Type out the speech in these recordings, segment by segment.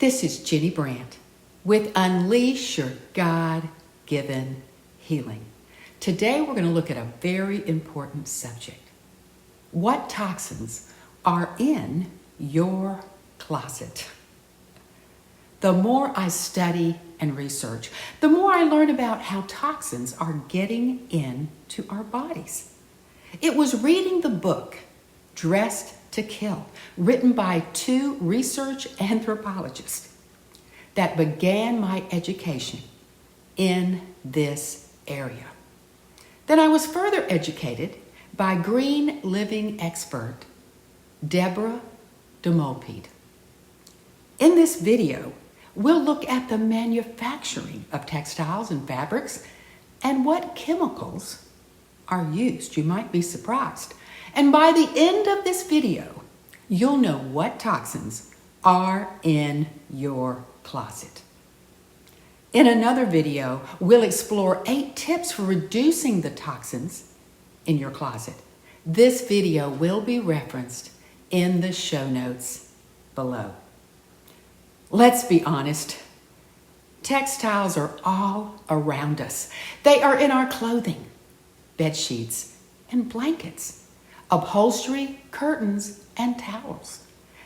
This is Ginny Brant with Unleash Your God-Given Healing. Today we're going to look at a very important subject. What toxins are in your closet? The more I study and research, the more I learn about how toxins are getting into our bodies. It was reading the book, Dressed to Kill, written by two research anthropologists, that began my education in this area. Then I was further educated by green living expert Deborah DeMolpede. In this video, we'll look at the manufacturing of textiles and fabrics and what chemicals are used. You might be surprised. And by the end of this video, you'll know what toxins are in your closet. In another video, we'll explore 8 tips for reducing the toxins in your closet. This video will be referenced in the show notes below. Let's be honest. Textiles are all around us. They are in our clothing, bed sheets, and blankets, upholstery, curtains, and towels.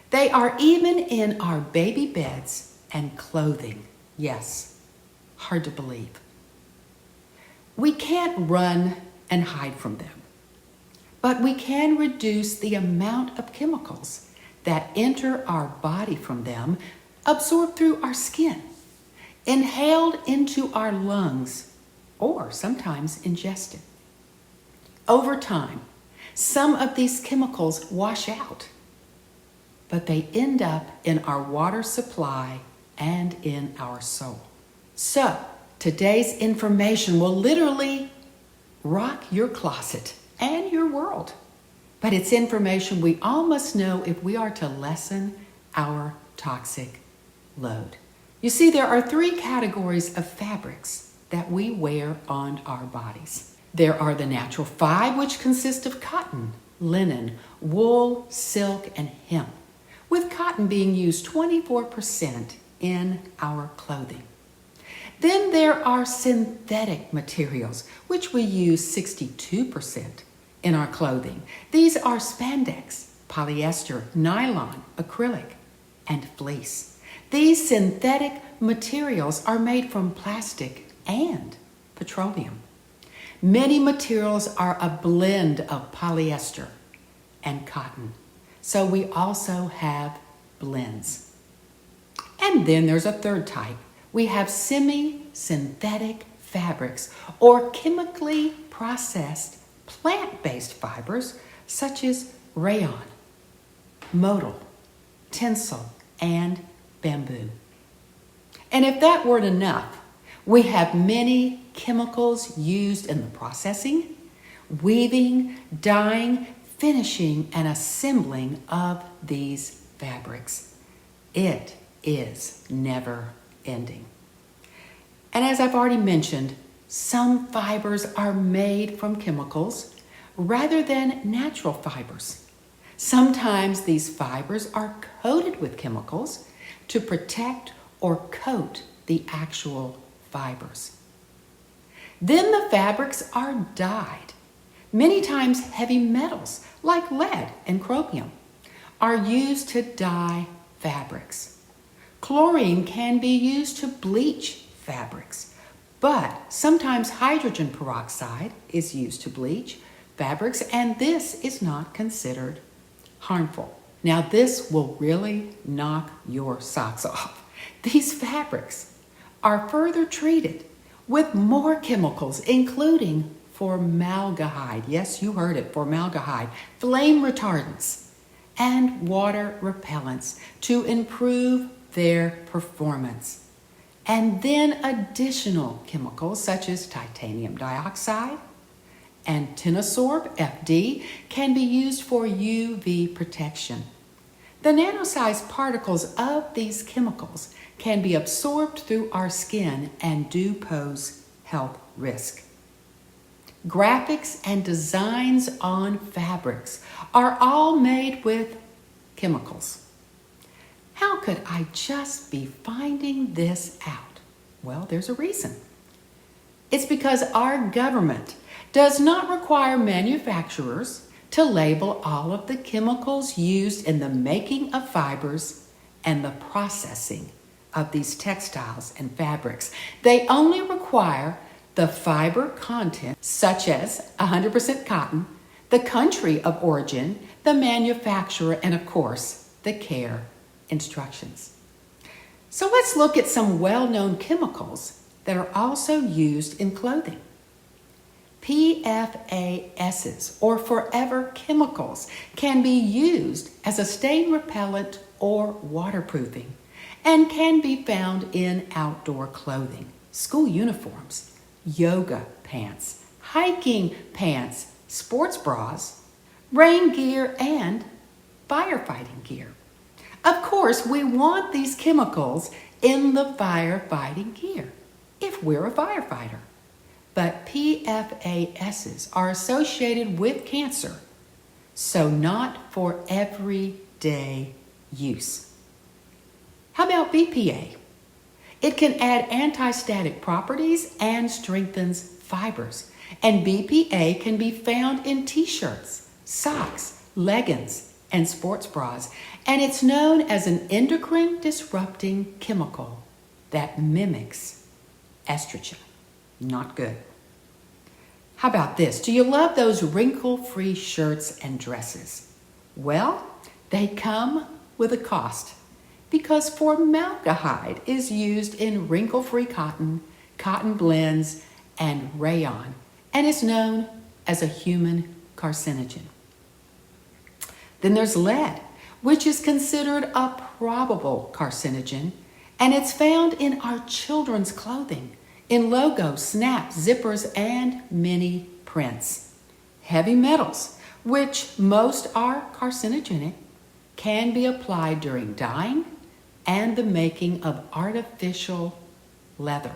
They are even in our baby beds and clothing. Yes, hard to believe. We can't run and hide from them, but we can reduce the amount of chemicals that enter our body from them, absorbed through our skin, inhaled into our lungs, or sometimes ingested. Over time, some of these chemicals wash out, but they end up in our water supply and in our soul. So, today's information will literally rock your closet and your world. But it's information we all must know if we are to lessen our toxic load. You see, there are 3 categories of fabrics that we wear on our bodies. There are the natural 5, which consist of cotton, linen, wool, silk, and hemp, with cotton being used 24% in our clothing. Then there are synthetic materials, which we use 62% in our clothing. These are spandex, polyester, nylon, acrylic, and fleece. These synthetic materials are made from plastic and petroleum. Many materials are a blend of polyester and cotton, so we also have blends. And then there's a third type. We have semi-synthetic fabrics or chemically processed plant-based fibers such as rayon, modal, tinsel, and bamboo. And if that weren't enough, we have many chemicals used in the processing, weaving, dyeing, finishing, and assembling of these fabrics. It is never ending. And as I've already mentioned, some fibers are made from chemicals rather than natural fibers. Sometimes these fibers are coated with chemicals to protect or coat the actual fibers. Then the fabrics are dyed. Many times heavy metals like lead and chromium are used to dye fabrics. Chlorine can be used to bleach fabrics, but sometimes hydrogen peroxide is used to bleach fabrics, and this is not considered harmful. Now, this will really knock your socks off. These fabrics are further treated with more chemicals, including formaldehyde. Yes, you heard it, formaldehyde, flame retardants, and water repellents to improve their performance. And then additional chemicals such as titanium dioxide and tinosorb, FD, can be used for UV protection. The nanosized particles of these chemicals can be absorbed through our skin and do pose health risk. Graphics and designs on fabrics are all made with chemicals. How could I just be finding this out? Well, there's a reason. It's because our government does not require manufacturers to label all of the chemicals used in the making of fibers and the processing of these textiles and fabrics. They only require the fiber content, such as 100% cotton, the country of origin, the manufacturer, and of course, the care instructions. So let's look at some well-known chemicals that are also used in clothing. PFASs, or forever chemicals, can be used as a stain repellent or waterproofing and can be found in outdoor clothing, school uniforms, yoga pants, hiking pants, sports bras, rain gear, and firefighting gear. Of course, we want these chemicals in the firefighting gear if we're a firefighter. But PFASs are associated with cancer, so not for everyday use. How about BPA? It can add anti-static properties and strengthens fibers. And BPA can be found in t-shirts, socks, leggings, and sports bras. And it's known as an endocrine disrupting chemical that mimics estrogen. Not good. How about this? Do you love those wrinkle-free shirts and dresses? Well, they come with a cost because formaldehyde is used in wrinkle-free cotton, cotton blends, and rayon, and is known as a human carcinogen. Then there's lead, which is considered a probable carcinogen, and it's found in our children's clothing, in logos, snaps, zippers, and many prints. Heavy metals, which most are carcinogenic, can be applied during dyeing and the making of artificial leather.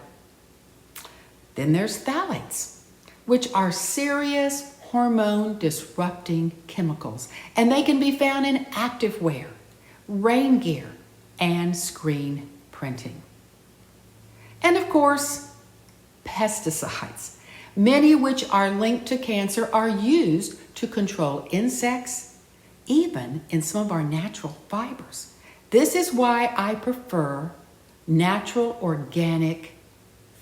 Then there's phthalates, which are serious hormone-disrupting chemicals, and they can be found in activewear, rain gear, and screen printing. And of course, pesticides, many which are linked to cancer, are used to control insects, even in some of our natural fibers. This is why I prefer natural organic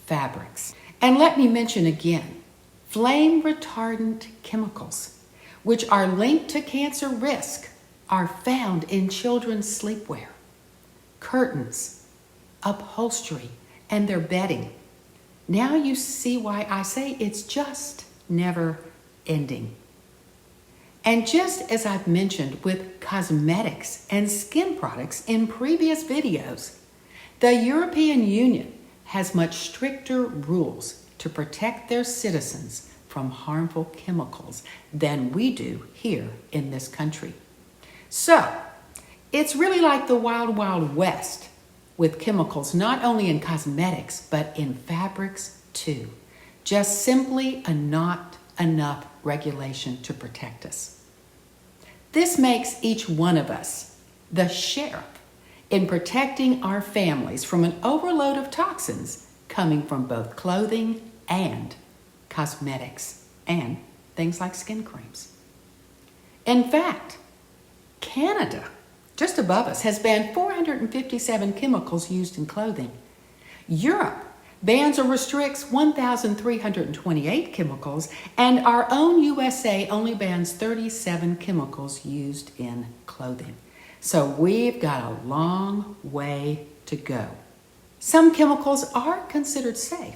fabrics. And let me mention again, flame retardant chemicals, which are linked to cancer risk, are found in children's sleepwear, curtains, upholstery, and their bedding. Now you see why I say it's just never ending. And just as I've mentioned with cosmetics and skin products in previous videos, the European Union has much stricter rules to protect their citizens from harmful chemicals than we do here in this country. So, it's really like the Wild Wild West with chemicals not only in cosmetics but in fabrics too. Just simply not enough regulation to protect us. This makes each one of us the sheriff in protecting our families from an overload of toxins coming from both clothing and cosmetics and things like skin creams. In fact, Canada, just above us, has banned 457 chemicals used in clothing. Europe bans or restricts 1,328 chemicals, and our own USA only bans 37 chemicals used in clothing. So we've got a long way to go. Some chemicals are considered safe,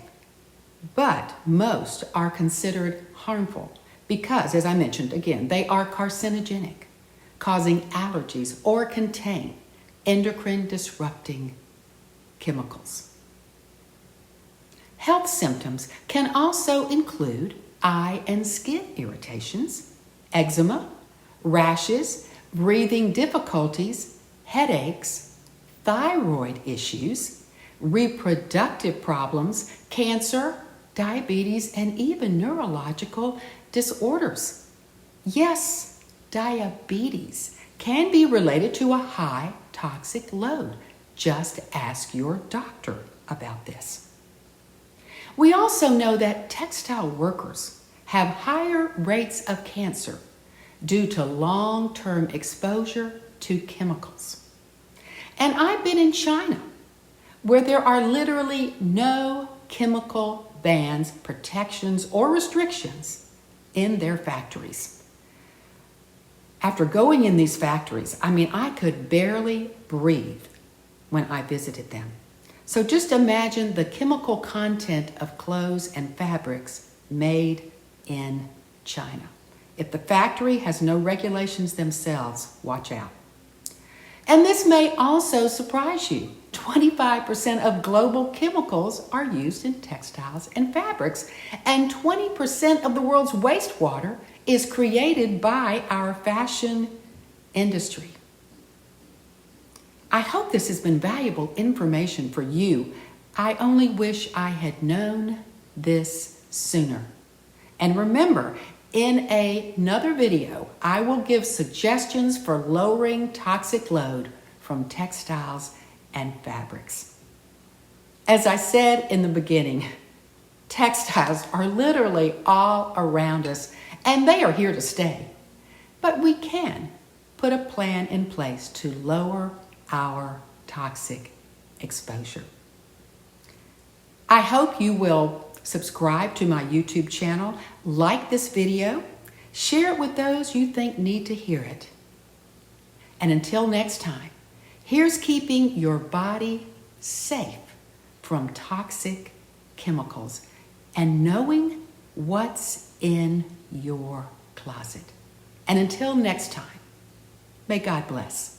but most are considered harmful because, as I mentioned again, they are carcinogenic, causing allergies or contain endocrine disrupting chemicals. Health symptoms can also include eye and skin irritations, eczema, rashes, breathing difficulties, headaches, thyroid issues, reproductive problems, cancer, diabetes, and even neurological disorders. Yes, diabetes can be related to a high toxic load. Just ask your doctor about this. We also know that textile workers have higher rates of cancer due to long-term exposure to chemicals. And I've been in China, where there are literally no chemical bans, protections, or restrictions in their factories. After going in these factories, I could barely breathe when I visited them. So just imagine the chemical content of clothes and fabrics made in China. If the factory has no regulations themselves, watch out. And this may also surprise you. 25% of global chemicals are used in textiles and fabrics, and 20% of the world's wastewater is created by our fashion industry. I hope this has been valuable information for you. I only wish I had known this sooner. And remember, in another video, I will give suggestions for lowering toxic load from textiles and fabrics. As I said in the beginning, textiles are literally all around us, and they are here to stay. But we can put a plan in place to lower our toxic exposure. I hope you will subscribe to my YouTube channel, like this video, share it with those you think need to hear it. And until next time, here's keeping your body safe from toxic chemicals and knowing what's in your closet. And until next time, may God bless.